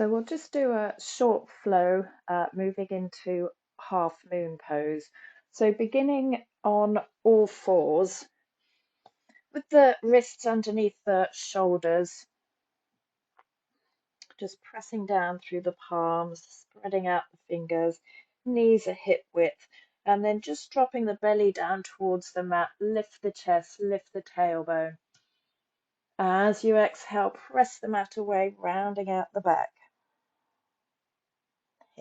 So we'll just do a short flow, moving into half moon pose. So beginning on all fours with the wrists underneath the shoulders, just pressing down through the palms, spreading out the fingers, knees are hip width, and then just dropping the belly down towards the mat, lift the chest, lift the tailbone. As you exhale, press the mat away, rounding out the back.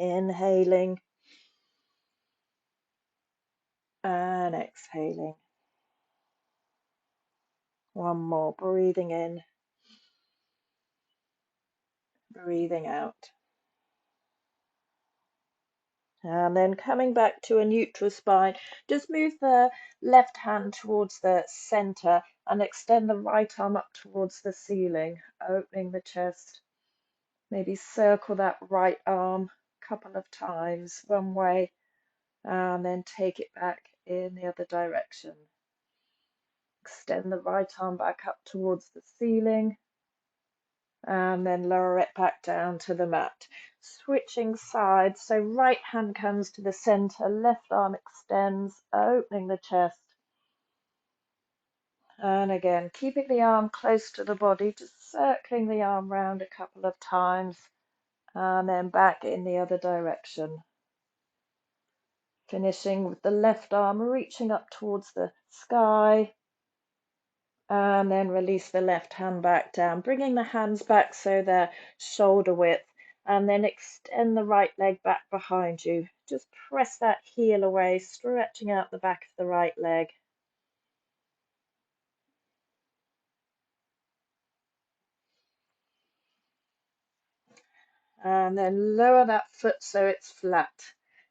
Inhaling and exhaling. One more, breathing in, breathing out. And then coming back to a neutral spine, just move the left hand towards the center and extend the right arm up towards the ceiling, opening the chest. Maybe circle that right arm a couple of times one way and then take it back in the other direction. Extend the right arm back up towards the ceiling and then lower it back down to the mat. Switching sides, so right hand comes to the center, left arm extends, opening the chest. And again, keeping the arm close to the body, just circling the arm round a couple of times and then back in the other direction. Finishing with the left arm reaching up towards the sky. And then release the left hand back down, bringing the hands back so they're shoulder width. And then extend the right leg back behind you. Just press that heel away, stretching out the back of the right leg. And then lower that foot so it's flat.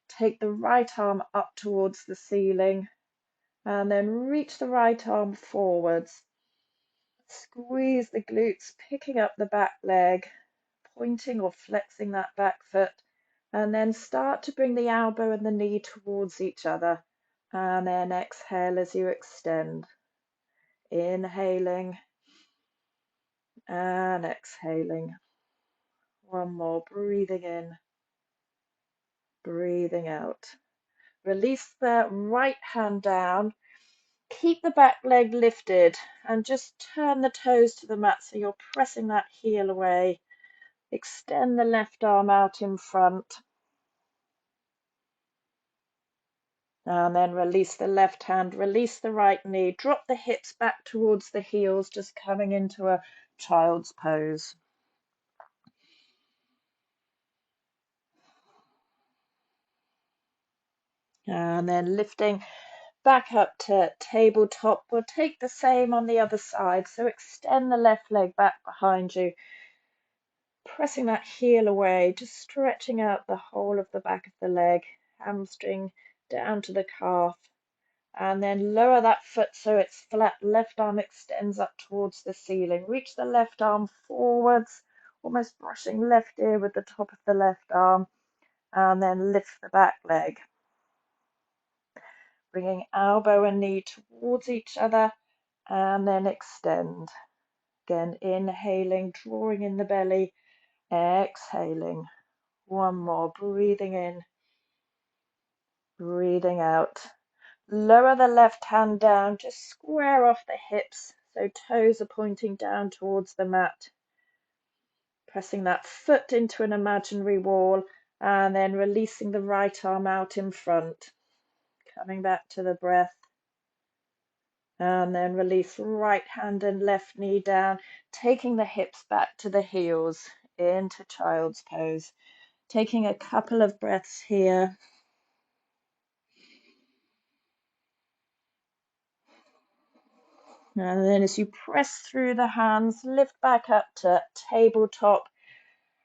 Take the right arm up towards the ceiling. And then reach the right arm forwards. Squeeze the glutes, picking up the back leg, pointing or flexing that back foot. And then start to bring the elbow and the knee towards each other. And then exhale as you extend. Inhaling and exhaling. One more, breathing in, breathing out. Release the right hand down. Keep the back leg lifted and just turn the toes to the mat so you're pressing that heel away. Extend the left arm out in front. And then release the left hand, release the right knee, drop the hips back towards the heels, just coming into a child's pose. And then lifting back up to tabletop. We'll take the same on the other side. So extend the left leg back behind you, pressing that heel away, just stretching out the whole of the back of the leg, hamstring down to the calf. And then lower that foot so it's flat. Left arm extends up towards the ceiling. Reach the left arm forwards, almost brushing left ear with the top of the left arm. And then lift the back leg. Bringing elbow and knee towards each other. And then extend. Again, inhaling, drawing in the belly. Exhaling. One more. Breathing in. Breathing out. Lower the left hand down, just square off the hips so toes are pointing down towards the mat. Pressing that foot into an imaginary wall and then releasing the right arm out in front. Coming back to the breath. And then release right hand and left knee down, taking the hips back to the heels into child's pose. Taking a couple of breaths here. And then as you press through the hands, lift back up to tabletop.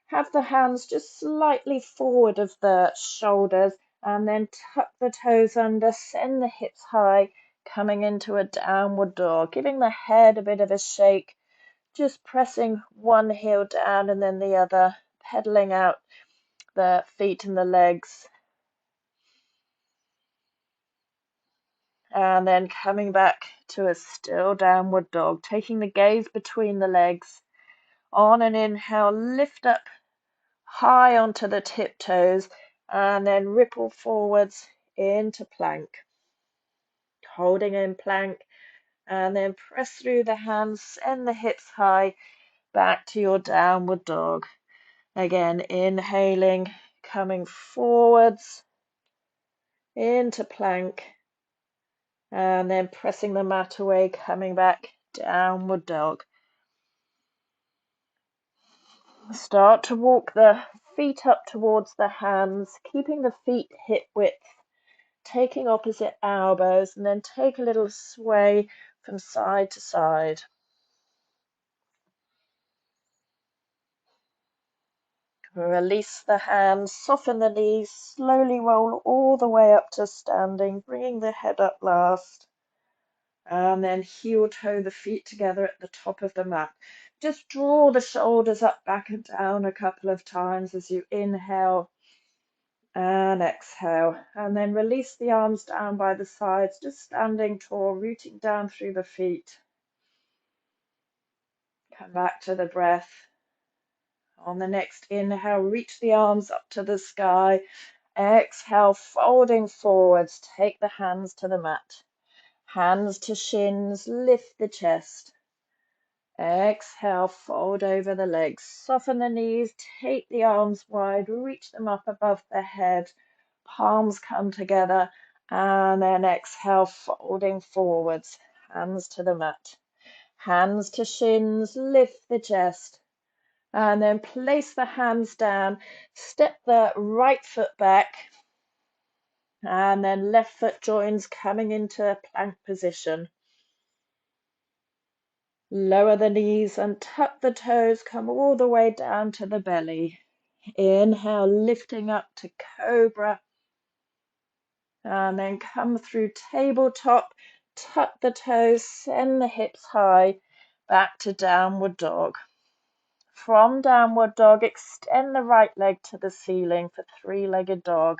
Have the hands just slightly forward of the shoulders and then tuck the toes under, send the hips high, coming into a downward dog, giving the head a bit of a shake, just pressing one heel down and then the other, pedaling out the feet and the legs. And then coming back to a still downward dog, taking the gaze between the legs. On an inhale, lift up high onto the tiptoes, and then ripple forwards into plank. Holding in plank, and then press through the hands, send the hips high, back to your downward dog. Again, inhaling, coming forwards into plank, and then pressing the mat away, coming back, downward dog. Start to walk the feet up towards the hands, keeping the feet hip width, taking opposite elbows, and then take a little sway from side to side. Release the hands, soften the knees, slowly roll all the way up to standing, bringing the head up last. And then heel toe the feet together at the top of the mat. Just draw the shoulders up, back and down a couple of times as you inhale and exhale. And then release the arms down by the sides, just standing tall, rooting down through the feet. Come back to the breath. On the next inhale, reach the arms up to the sky. Exhale, folding forwards, take the hands to the mat. Hands to shins, lift the chest. Exhale, fold over the legs, soften the knees, take the arms wide, reach them up above the head, palms come together, and then exhale, folding forwards, hands to the mat. Hands to shins, lift the chest, and then place the hands down, step the right foot back, and then left foot joins coming into plank position. Lower the knees and tuck the toes, come all the way down to the belly. Inhale, lifting up to cobra, and then come through tabletop, tuck the toes, send the hips high, back to downward dog. From downward dog, extend the right leg to the ceiling for three-legged dog.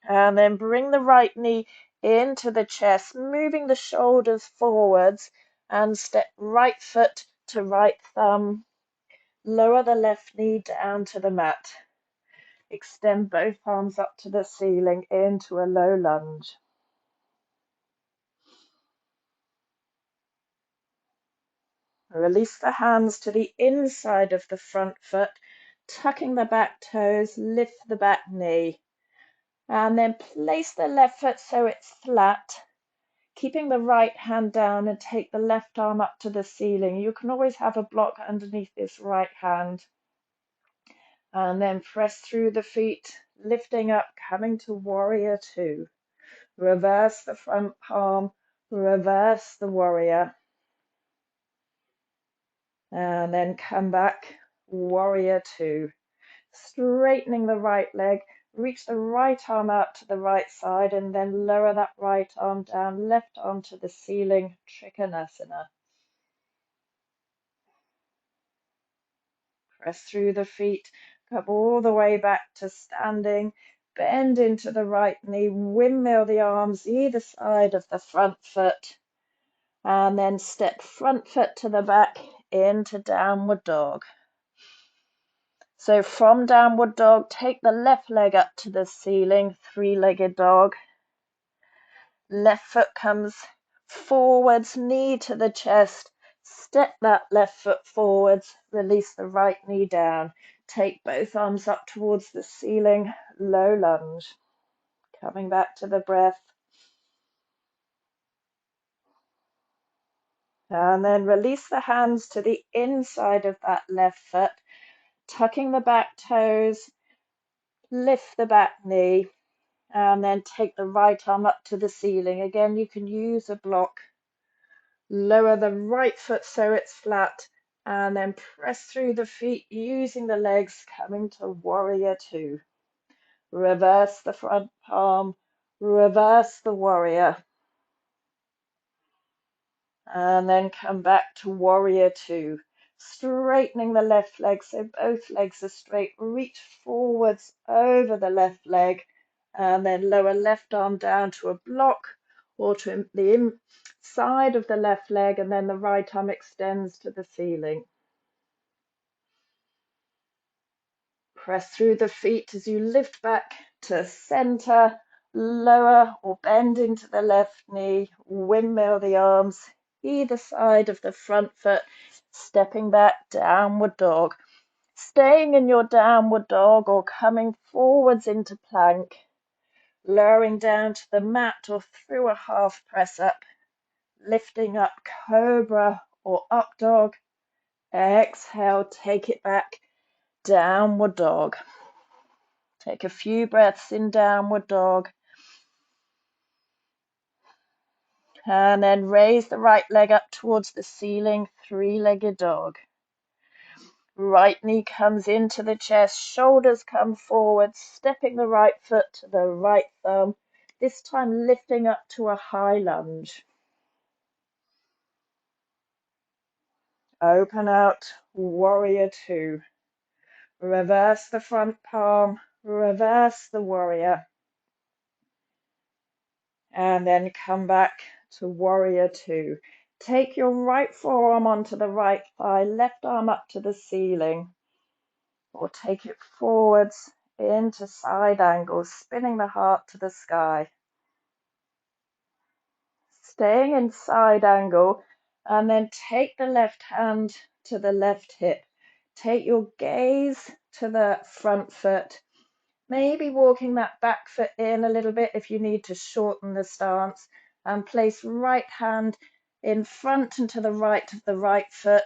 And then bring the right knee into the chest, moving the shoulders forwards, and step right foot to right thumb. Lower the left knee down to the mat. Extend both arms up to the ceiling into a low lunge. Release the hands to the inside of the front foot, tucking the back toes, lift the back knee. And then place the left foot so it's flat, keeping the right hand down, and take the left arm up to the ceiling. You can always have a block underneath this right hand. And then press through the feet, lifting up, coming to warrior two. Reverse the front palm, reverse the warrior. And then come back, warrior two. Straightening the right leg, reach the right arm out to the right side, and then lower that right arm down, left arm to the ceiling, Trikonasana. Press through the feet, come all the way back to standing, bend into the right knee, windmill the arms either side of the front foot, and then step front foot to the back into downward dog. So from downward dog, take the left leg up to the ceiling, three-legged dog. Left foot comes forwards, knee to the chest. Step that left foot forwards, release the right knee down. Take both arms up towards the ceiling, low lunge. Coming back to the breath. And then release the hands to the inside of that left foot, tucking the back toes, lift the back knee, and then take the right arm up to the ceiling. Again, you can use a block. Lower the right foot so it's flat, and then press through the feet using the legs, coming to warrior two. Reverse the front palm, reverse the warrior, and then come back to warrior two. Straightening the left leg so both legs are straight. Reach forwards over the left leg, and then lower left arm down to a block or to the inside of the left leg, and then the right arm extends to the ceiling. Press through the feet as you lift back to center, lower or bend into the left knee, windmill the arms either side of the front foot, stepping back, downward dog. Staying in your downward dog or coming forwards into plank, lowering down to the mat or through a half press up, lifting up cobra or up dog. Exhale, take it back, downward dog. Take a few breaths in downward dog. And then raise the right leg up towards the ceiling, three-legged dog. Right knee comes into the chest, shoulders come forward, stepping the right foot to the right thumb, this time lifting up to a high lunge. Open out, warrior two. Reverse the front palm, reverse the warrior. And then come back to warrior two. Take your right forearm onto the right thigh, left arm up to the ceiling, or take it forwards into side angles, spinning the heart to the sky. Staying in side angle, and then take the left hand to the left hip. Take your gaze to the front foot, maybe walking that back foot in a little bit if you need to shorten the stance, and place right hand in front and to the right of the right foot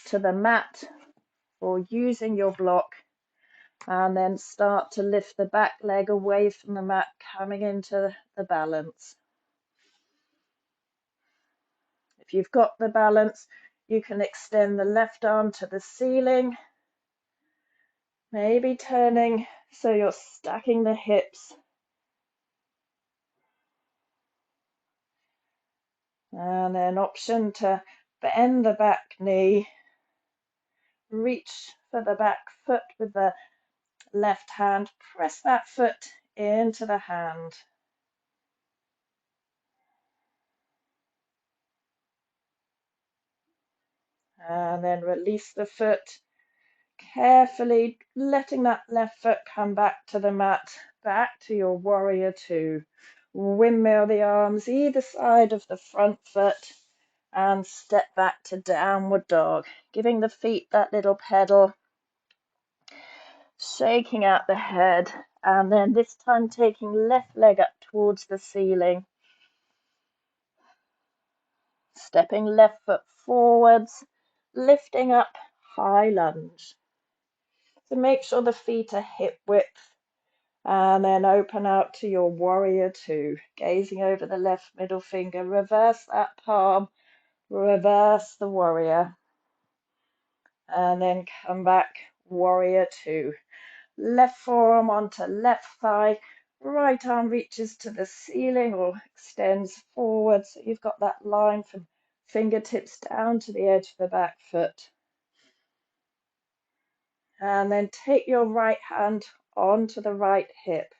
to the mat or using your block, and then start to lift the back leg away from the mat, coming into the balance. If you've got the balance, you can extend the left arm to the ceiling, maybe turning so you're stacking the hips. And then option to bend the back knee, reach for the back foot with the left hand, press that foot into the hand. And then release the foot, carefully letting that left foot come back to the mat, back to your warrior two. Windmill the arms either side of the front foot and step back to downward dog, giving the feet that little pedal, shaking out the head, and then this time taking left leg up towards the ceiling, stepping left foot forwards, lifting up, high lunge. So make sure the feet are hip width, and then open out to your warrior two, gazing over the left middle finger, reverse that palm, reverse the warrior, and then come back, warrior two. Left forearm onto left thigh, right arm reaches to the ceiling or extends forward, so you've got that line from fingertips down to the edge of the back foot. And then take your right hand onto the right hip.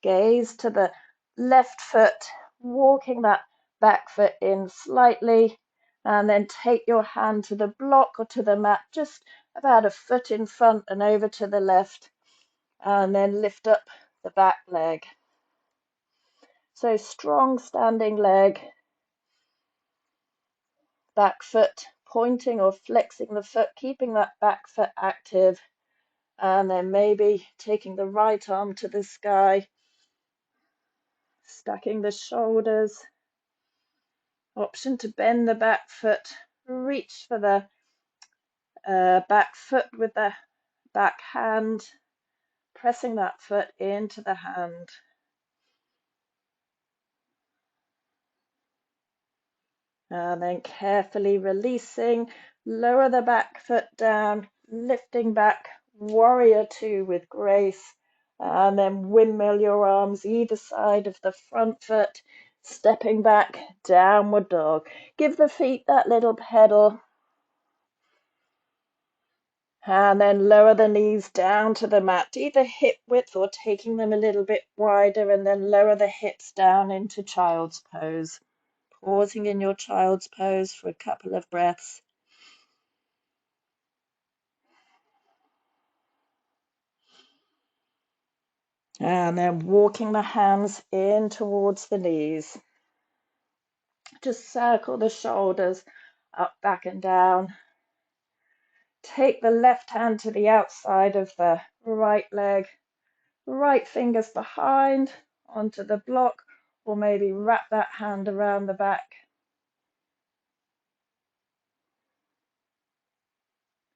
Gaze to the left foot, walking that back foot in slightly, and then take your hand to the block or to the mat, just about a foot in front and over to the left, and then lift up the back leg. So strong standing leg, back foot pointing or flexing the foot, keeping that back foot active, and then maybe taking the right arm to the sky, stacking the shoulders. Option to bend the back foot, reach for the back foot with the back hand, pressing that foot into the hand. And then carefully releasing, lower the back foot down, lifting back, warrior two with grace, and then windmill your arms either side of the front foot, stepping back, downward dog. Give the feet that little pedal. And then lower the knees down to the mat, either hip width or taking them a little bit wider, and then lower the hips down into child's pose. Pausing in your child's pose for a couple of breaths. And then walking the hands in towards the knees. Just circle the shoulders up, back and down. Take the left hand to the outside of the right leg, right fingers behind onto the block, or maybe wrap that hand around the back.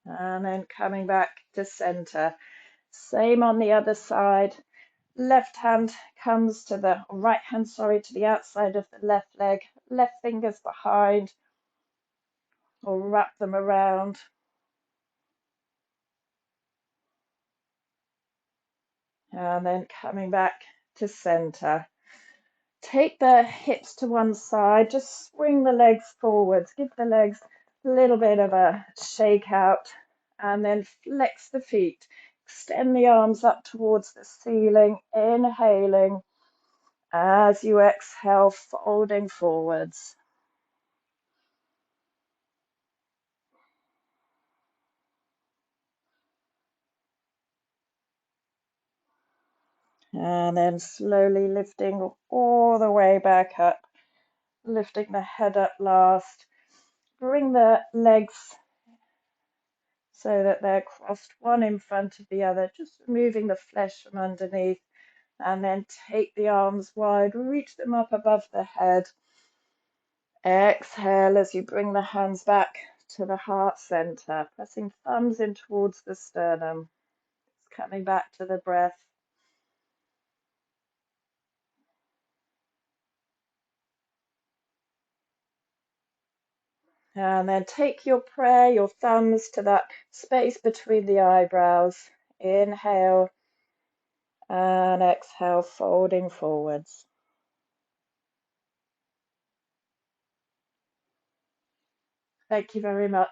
And then coming back to center. Same on the other side. Left hand comes to the right hand, sorry, to the outside of the left leg, left fingers behind, or wrap them around. And then coming back to center. Take the hips to one side, just swing the legs forwards, give the legs a little bit of a shake out, and then flex the feet. Extend the arms up towards the ceiling, inhaling as you exhale, folding forwards. And then slowly lifting all the way back up, lifting the head up last. Bring the legs so that they're crossed one in front of the other, just removing the flesh from underneath. And then take the arms wide, reach them up above the head. Exhale as you bring the hands back to the heart center, pressing thumbs in towards the sternum. It's coming back to the breath. And then take your prayer, your thumbs to that space between the eyebrows. Inhale and exhale, folding forwards. Thank you very much.